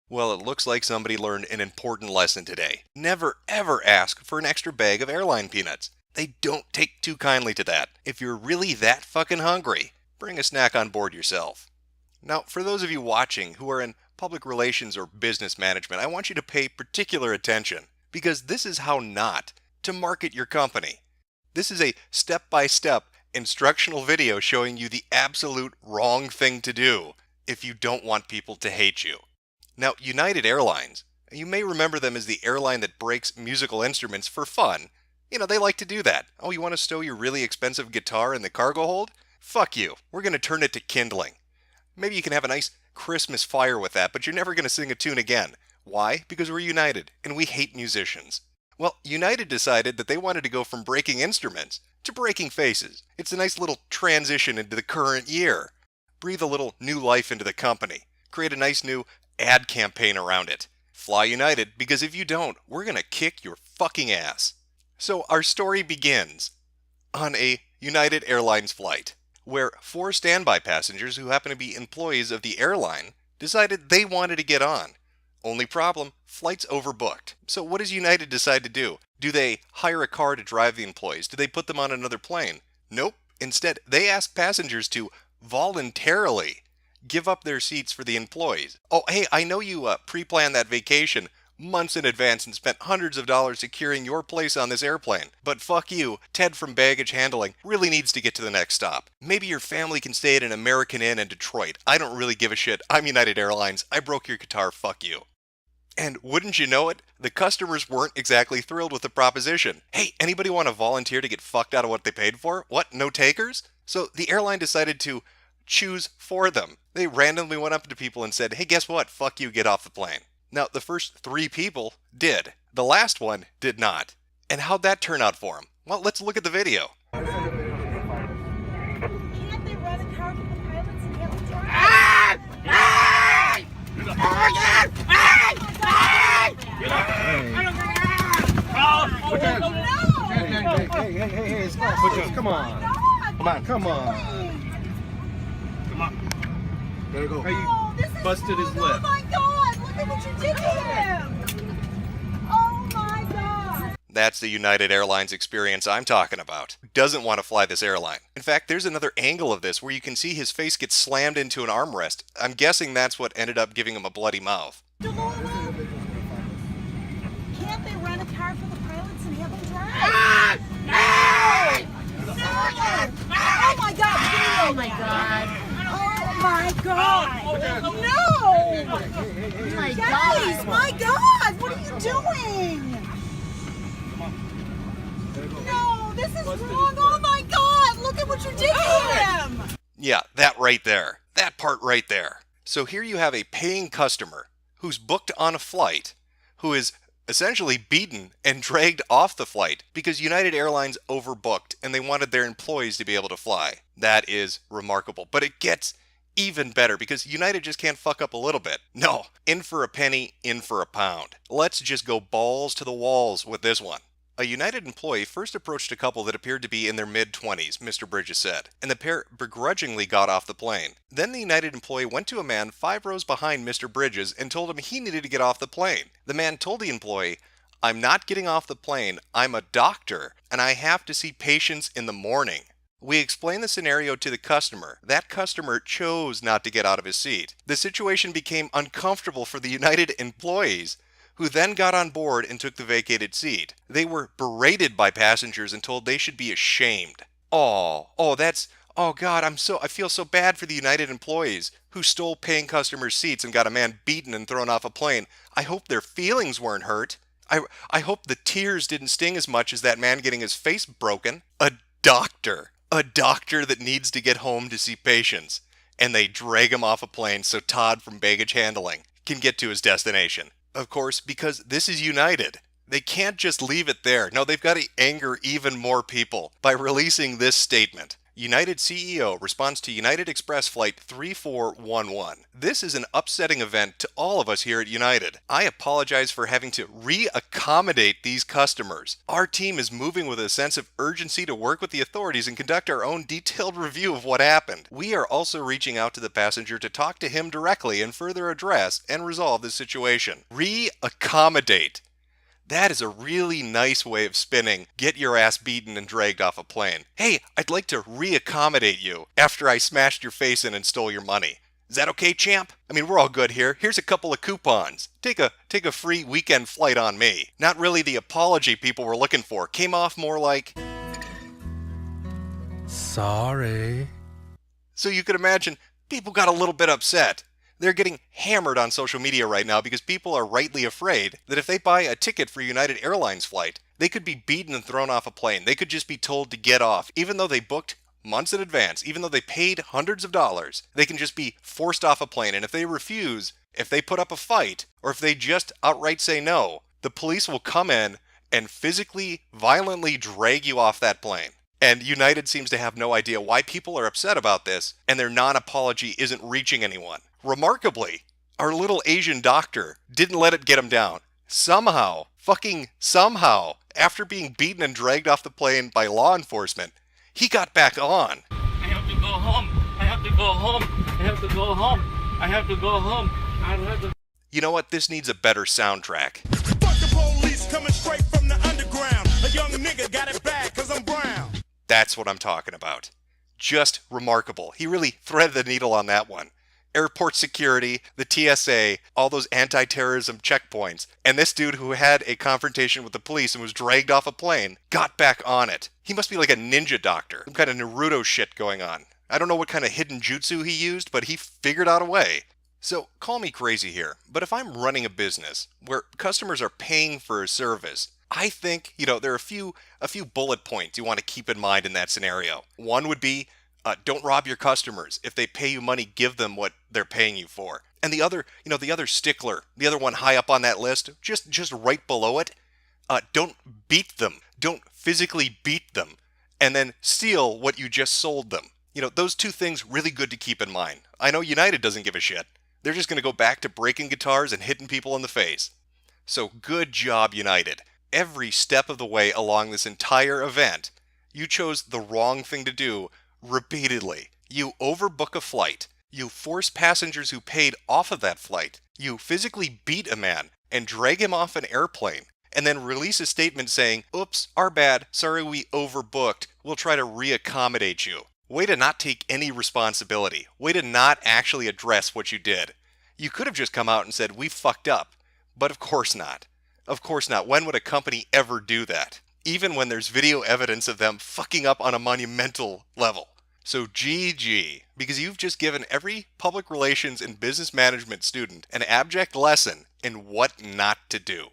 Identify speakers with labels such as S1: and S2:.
S1: Well, it looks like somebody learned an important lesson today. Never ever ask for an extra bag of airline peanuts. They don't take too kindly to that. If you're really that fucking hungry, bring a snack on board yourself. Now, for those of you watching who are in public relations or business management, I want you to pay particular attention because this is how not to market your company. This is a step-by-step instructional video showing you the absolute wrong thing to do if you don't want people to hate you. Now, United Airlines, you may remember them as the airline that breaks musical instruments for fun. They like to do that. Oh, you want to stow your really expensive guitar in the cargo hold? Fuck you. We're going to turn it to kindling. Maybe you can have a nice Christmas fire with that, but you're never going to sing a tune again. Why? Because we're United, and we hate musicians. Well, United decided that they wanted to go from breaking instruments to breaking faces. It's a nice little transition into the current year. Breathe a little new life into the company. Create a nice new ad campaign around it. Fly United, because if you don't, we're going to kick your fucking ass. So our story begins on a United Airlines flight, where 4 standby passengers who happen to be employees of the airline decided they wanted to get on. Only problem, flight's overbooked. So what does United decide to do? Do they hire a car to drive the employees? Do they put them on another plane? Nope. Instead, they ask passengers to voluntarily give up their seats for the employees. Oh, hey, I know you pre-planned that vacation months in advance and spent hundreds of dollars securing your place on this airplane. But fuck you, Ted from baggage handling really needs to get to the next stop. Maybe your family can stay at an American Inn in Detroit. I don't really give a shit. I'm United Airlines. I broke your guitar. Fuck you. And wouldn't you know it, the customers weren't exactly thrilled with the proposition. Hey, anybody want to volunteer to get fucked out of what they paid for? What, no takers? So the airline decided to choose for them. They randomly went up to people and said, hey, guess what? Fuck you, get off the plane. Now, the first 3 people did. The last one did not. And how'd that turn out for him? Well, let's look at the video.
S2: Can't they run a car with the pilots and have them drive?
S3: Hey, come on. Come on. There you go.
S2: Oh, this is
S3: Busted his
S2: wrong.
S3: lip.
S2: Oh my God! Look at what you did to him! Oh my God!
S1: That's the United Airlines experience I'm talking about. Who doesn't want to fly this airline? In fact, there's another angle of this where you can see his face get slammed into an armrest. I'm guessing that's what ended up giving him a bloody mouth.
S2: Delora, can't they rent a car for the pilots and have them drive? Oh my God! Oh my God! Oh my God! No!
S4: My
S2: Guys,
S4: God.
S2: my God! What are you doing? No, this is wrong! Oh my God! Look at what you did to him!
S1: Yeah, that right there. That part right there. So here you have a paying customer who's booked on a flight, who is essentially beaten and dragged off the flight because United Airlines overbooked and they wanted their employees to be able to fly. That is remarkable. But it gets even better because United just can't fuck up a little bit. No, in for a penny, in for a pound. Let's just go balls to the walls with this one. A United employee first approached a couple that appeared to be in their mid-20s, Mr. Bridges said, and the pair begrudgingly got off the plane. Then the United employee went to a man 5 rows behind Mr. Bridges and told him he needed to get off the plane. The man told the employee, I'm not getting off the plane, I'm a doctor, and I have to see patients in the morning. We explained the scenario to the customer. That customer chose not to get out of his seat. The situation became uncomfortable for the United employees, who then got on board and took the vacated seat. They were berated by passengers and told they should be ashamed. Oh God, I feel so bad for the United employees who stole paying customers' seats and got a man beaten and thrown off a plane. I hope their feelings weren't hurt. I hope the tears didn't sting as much as that man getting his face broken. A doctor that needs to get home to see patients, and they drag him off a plane so Todd from baggage handling can get to his destination. Of course, because this is United. They can't just leave it there. No, they've got to anger even more people by releasing this statement. United CEO responds to United Express Flight 3411. This is an upsetting event to all of us here at United. I apologize for having to re-accommodate these customers. Our team is moving with a sense of urgency to work with the authorities and conduct our own detailed review of what happened. We are also reaching out to the passenger to talk to him directly and further address and resolve this situation. Re-accommodate. That is a really nice way of spinning, get your ass beaten and dragged off a plane. Hey, I'd like to re-accommodate you after I smashed your face in and stole your money. Is that okay, champ? I mean, we're all good here. Here's a couple of coupons. Take a free weekend flight on me. Not really the apology people were looking for. Came off more like,
S3: Sorry.
S1: so you could imagine, people got a little bit upset. They're getting hammered on social media right now because people are rightly afraid that if they buy a ticket for United Airlines flight, they could be beaten and thrown off a plane. They could just be told to get off, even though they booked months in advance, even though they paid hundreds of dollars. They can just be forced off a plane, and if they refuse, if they put up a fight, or if they just outright say no, the police will come in and physically, violently drag you off that plane. And United seems to have no idea why people are upset about this, and their non-apology isn't reaching anyone. Remarkably, our little Asian doctor didn't let it get him down. Somehow, after being beaten and dragged off the plane by law enforcement, he got back on.
S4: I have to go home. I have to go home. I have to go home. I have to go home. I have to.
S1: You know what? This needs a better soundtrack.
S5: Fuck the police coming straight from the underground. A young nigga got it bad 'cause I'm brown.
S1: That's what I'm talking about. Just remarkable. He really threaded the needle on that one. Airport security, the TSA, all those anti-terrorism checkpoints, and this dude who had a confrontation with the police and was dragged off a plane got back on it. He must be like a ninja doctor, some kind of Naruto shit going on. I don't know what kind of hidden jutsu he used, but he figured out a way. So, call me crazy here, but if I'm running a business where customers are paying for a service, I think, there are a few bullet points you want to keep in mind in that scenario. One would be, don't rob your customers. If they pay you money, give them what they're paying you for. And the other stickler, the other one high up on that list, just right below it, don't beat them. Don't physically beat them and then steal what you just sold them. Those two things really good to keep in mind. I know United doesn't give a shit. They're just going to go back to breaking guitars and hitting people in the face. So good job, United. Every step of the way along this entire event, you chose the wrong thing to do repeatedly. You overbook a flight. You force passengers who paid off of that flight. You physically beat a man and drag him off an airplane, and then release a statement saying, "Oops, our bad, sorry we overbooked, we'll try to re-accommodate you." Way to not take any responsibility. Way to not actually address what you did. You could have just come out and said, "We fucked up." But of course not. Of course not. When would a company ever do that? Even when there's video evidence of them fucking up on a monumental level. So GG, because you've just given every public relations and business management student an abject lesson in what not to do.